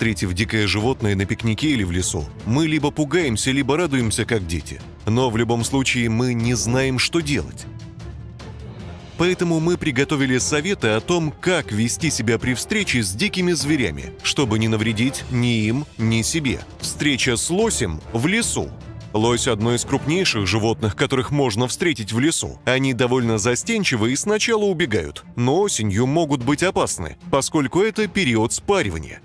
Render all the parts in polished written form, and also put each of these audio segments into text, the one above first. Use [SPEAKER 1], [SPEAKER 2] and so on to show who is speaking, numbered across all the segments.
[SPEAKER 1] Встретив дикое животное на пикнике или в лесу, мы либо пугаемся, либо радуемся, как дети. Но в любом случае мы не знаем, что делать. Поэтому мы приготовили советы о том, как вести себя при встрече с дикими зверями, чтобы не навредить ни им, ни себе. Встреча с лосем в лесу. Лось – одно из крупнейших животных, которых можно встретить в лесу. Они довольно застенчивы и сначала убегают, но осенью могут быть опасны, поскольку это период спаривания.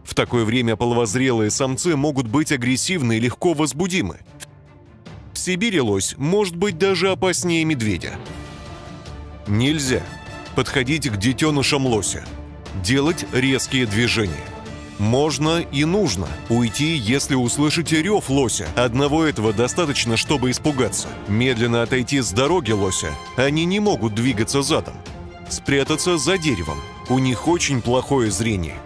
[SPEAKER 1] В такое время половозрелые самцы могут быть агрессивны и легко возбудимы. В Сибири лось может быть даже опаснее медведя. Нельзя подходить к детенышам лося, делать резкие движения. Можно и нужно уйти, если услышите рев лося. Одного этого достаточно, чтобы испугаться. Медленно отойти с дороги лося. Они не могут двигаться задом. Спрятаться за деревом. У них очень плохое зрение.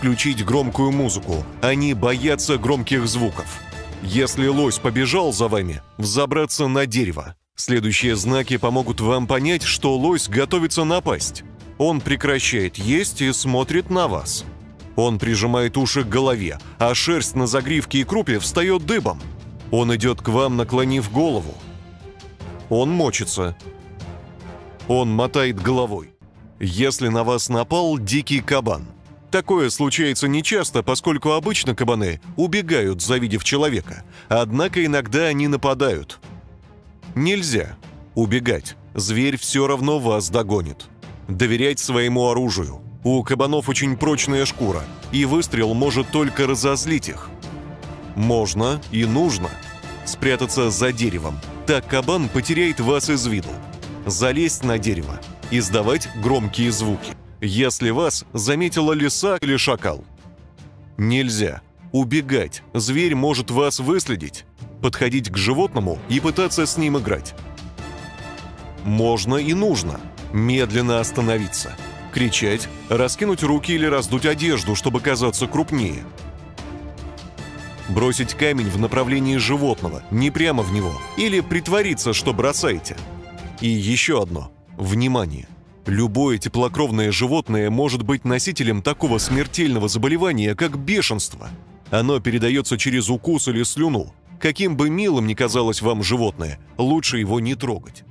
[SPEAKER 1] Включить громкую музыку. Они боятся громких звуков. Если лось побежал за вами, взобраться на дерево. Следующие знаки помогут вам понять, что лось готовится напасть. Он прекращает есть и смотрит на вас. Он прижимает уши к голове, а шерсть на загривке и крупе встает дыбом. Он идет к вам, наклонив голову. Он мочится. Он мотает головой. Если на вас напал дикий кабан. Такое случается нечасто, поскольку обычно кабаны убегают, завидев человека. Однако иногда они нападают. Нельзя убегать. Зверь все равно вас догонит. Доверять своему оружию. У кабанов очень прочная шкура, и выстрел может только разозлить их. Можно и нужно спрятаться за деревом. Так кабан потеряет вас из виду. Залезть на дерево. Издавать громкие звуки. Если вас заметила лиса или шакал. Нельзя убегать. Зверь может вас выследить. Подходить к животному и пытаться с ним играть. Можно и нужно медленно остановиться. Кричать, раскинуть руки или раздуть одежду, чтобы казаться крупнее. Бросить камень в направлении животного, не прямо в него, или притвориться, что бросаете. И еще одно. Внимание! Любое теплокровное животное может быть носителем такого смертельного заболевания, как бешенство. Оно передается через укус или слюну. Каким бы милым ни казалось вам животное, лучше его не трогать.